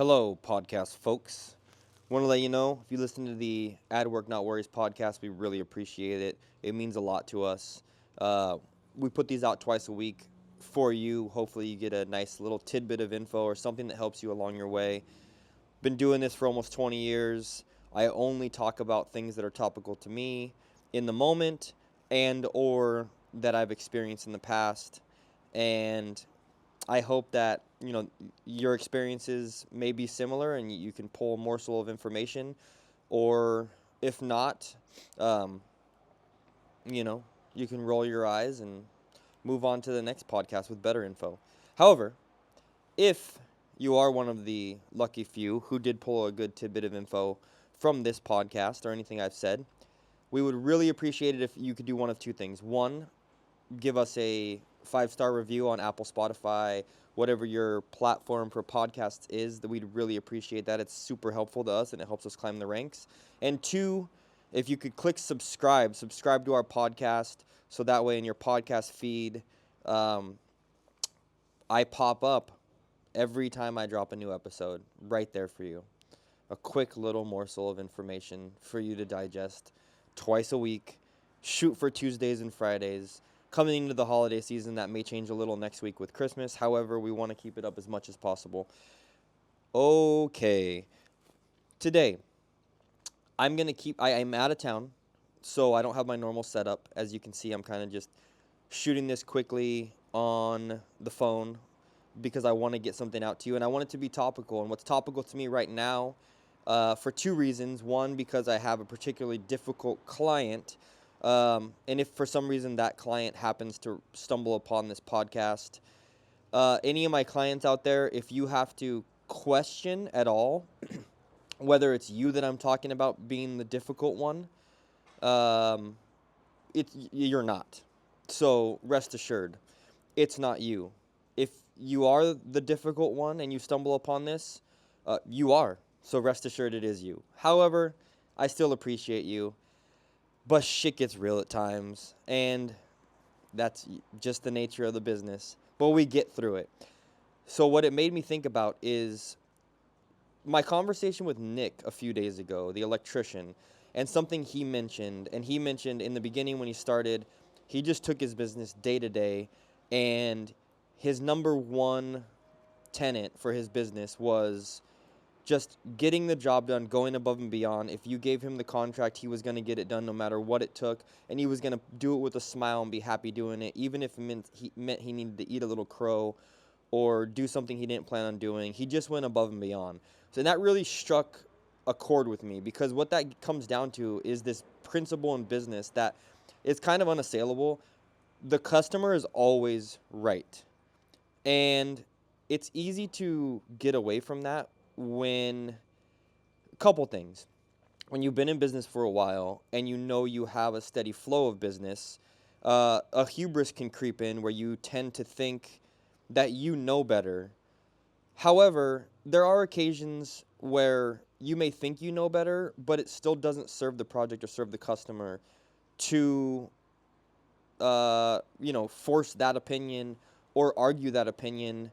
Hello, podcast folks. Want to let you know if you listen to the Ad Work Not Worries podcast, we really appreciate it. It means a lot to us. Uh, we put these out twice a week for you. Hopefully, you get a nice little tidbit of info or something that helps you along your way. Been doing this for almost 20 years. I only talk about things that are topical to me in the moment and or that I've experienced in the past. And I hope that, your experiences may be similar and you can pull a morsel of information, or if not, um, you know, you can roll your eyes and move on to the next podcast with better info. However, if you are one of the lucky few who did pull a good tidbit of info from this podcast or anything I've said, we would really appreciate it if you could do one of two things. One, give us a 5-star review on Apple, Spotify, whatever your platform for podcasts is. That we'd really appreciate that. It's super helpful to us and it helps us climb the ranks. And two, if you could click subscribe to our podcast, so that way in your podcast feed, I pop up every time I drop a new episode right there for you. A quick little morsel of information for you to digest twice a week. Shoot for Tuesdays and Fridays. Coming into the holiday season, that may change a little next week with Christmas. However, we want to keep it up as much as possible. Okay. Today, I'm out of town, so I don't have my normal setup. As you can see, I'm kind of just shooting this quickly on the phone because I want to get something out to you, and I want it to be topical. And what's topical to me right now, for two reasons. One, because I have a particularly difficult client, and if for some reason that client happens to stumble upon this podcast, any of my clients out there, if you have to question at all whether it's you that I'm talking about being the difficult one, um, you're not. So rest assured, it's not you. If you are the difficult one and you stumble upon this, you are. So rest assured it is you. However, I still appreciate you, but shit gets real at times, and that's just the nature of the business. But we get through it. So what it made me think about is my conversation with Nick a few days ago, the electrician, and something he mentioned. And he mentioned in the beginning when he started, he just took his business day to day, and his number one tenet for his business was just getting the job done, going above and beyond. If you gave him the contract, he was going to get it done no matter what it took, and he was going to do it with a smile and be happy doing it, even if it meant he needed to eat a little crow or do something he didn't plan on doing. He just went above and beyond. So that really struck a chord with me, because what that comes down to is this principle in business that is kind of unassailable. The customer is always right. And it's easy to get away from that when a couple things. When you've been in business for a while and you know you have a steady flow of business, a hubris can creep in where you tend to think that you know better. However, there are occasions where you may think you know better, but it still doesn't serve the project or serve the customer to, force that opinion or argue that opinion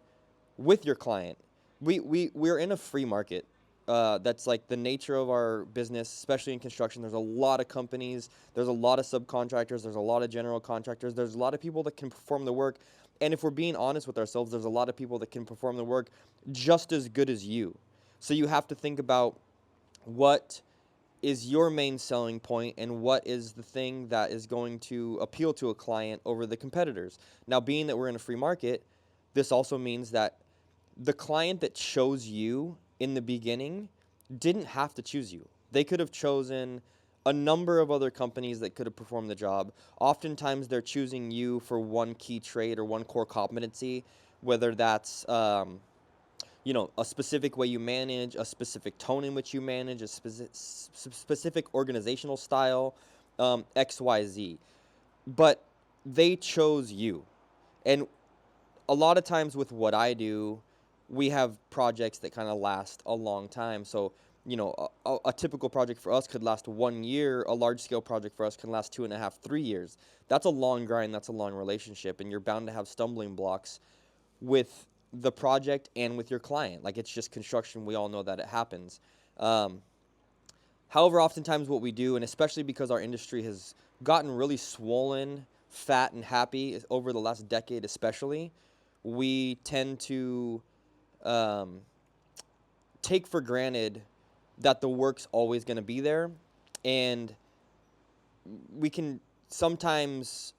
with your client. We're in a free market. That's like the nature of our business, especially in construction. There's a lot of companies, there's a lot of subcontractors, there's a lot of general contractors, there's a lot of people that can perform the work. And if we're being honest with ourselves, there's a lot of people that can perform the work just as good as you. So you have to think about what is your main selling point and what is the thing that is going to appeal to a client over the competitors. Now, being that we're in a free market, this also means that the client that chose you in the beginning didn't have to choose you. They could have chosen a number of other companies that could have performed the job. Oftentimes, they're choosing you for one key trait or one core competency, whether that's a specific way you manage, a specific tone in which you manage, a specific organizational style, X, Y, Z. But they chose you. And a lot of times with what I do, we have projects that kind of last a long time. So, a typical project for us could last 1 year. A large-scale project for us can last 2.5, 3 years. That's a long grind. That's a long relationship. And you're bound to have stumbling blocks with the project and with your client. Like, it's just construction. We all know that it happens. Um, However, oftentimes what we do, and especially because our industry has gotten really swollen, fat, and happy over the last decade, especially, we tend to um, take for granted that the work's always going to be there, and we can sometimes,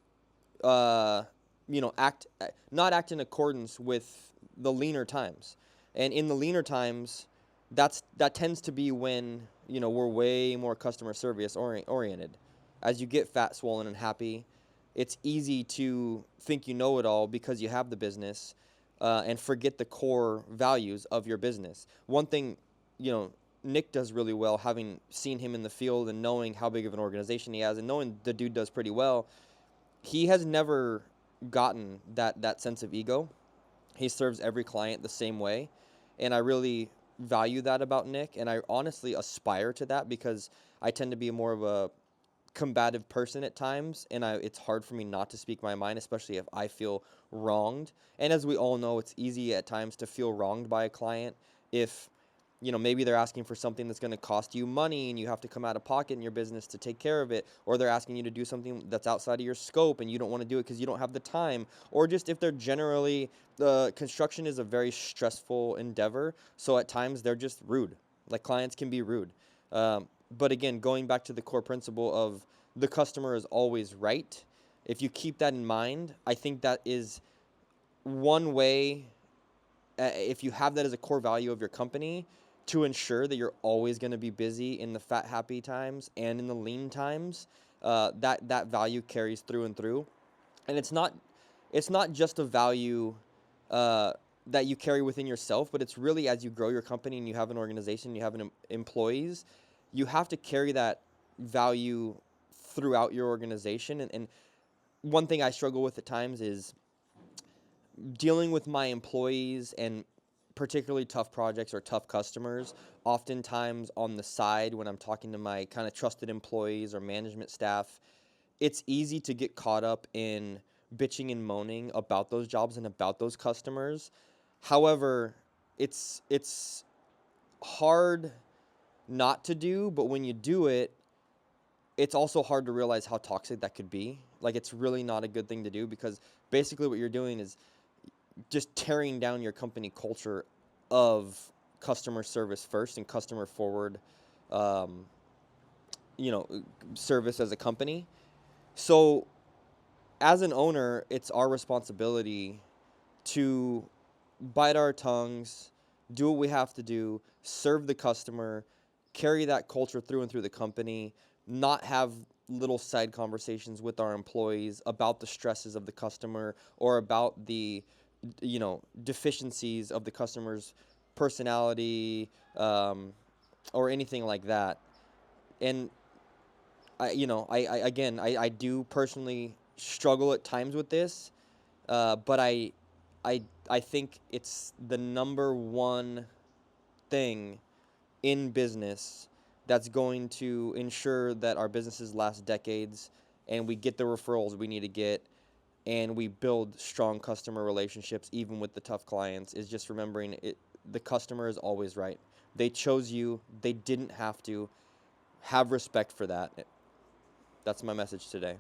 uh, not act in accordance with the leaner times. And in the leaner times, that tends to be when, we're way more customer service oriented. As you get fat, swollen, and happy, it's easy to think you know it all because you have the business, and forget the core values of your business. One thing, Nick does really well, having seen him in the field and knowing how big of an organization he has and knowing the dude does pretty well, he has never gotten that sense of ego. He serves every client the same way, and I really value that about Nick, and I honestly aspire to that because I tend to be more of a combative person at times, and it's hard for me not to speak my mind, especially if I feel wronged. And as we all know, it's easy at times to feel wronged by a client if, maybe they're asking for something that's going to cost you money and you have to come out of pocket in your business to take care of it, or they're asking you to do something that's outside of your scope and you don't want to do it because you don't have the time, or just if they're generally, construction is a very stressful endeavor, so at times they're just rude. Like, clients can be rude. But again, going back to the core principle of the customer is always right, if you keep that in mind, I think that is one way, if you have that as a core value of your company, to ensure that you're always going to be busy in the fat, happy times and in the lean times. That value carries through and through, and it's not just a value uh, that you carry within yourself, but it's really as you grow your company and you have an organization, you have employees, you have to carry that value throughout your organization. And one thing I struggle with at times is dealing with my employees and particularly tough projects or tough customers. Oftentimes on the side, when I'm talking to my kind of trusted employees or management staff, it's easy to get caught up in bitching and moaning about those jobs and about those customers. However, it's hard not to do, but when you do it, it's also hard to realize how toxic that could be. Like, it's really not a good thing to do because basically what you're doing is just tearing down your company culture of customer service first and customer forward, um, you know, service as a company. So, as an owner, it's our responsibility to bite our tongues, do what we have to do, serve the customer, carry that culture through and through the company, not have little side conversations with our employees about the stresses of the customer or about the, deficiencies of the customer's personality, or anything like that. And I do personally struggle at times with this, but I think it's the number one thing in business that's going to ensure that our businesses last decades and we get the referrals we need to get and we build strong customer relationships even with the tough clients, is just remembering the customer is always right. They chose you. They didn't have to. Have respect for that. That's my message today.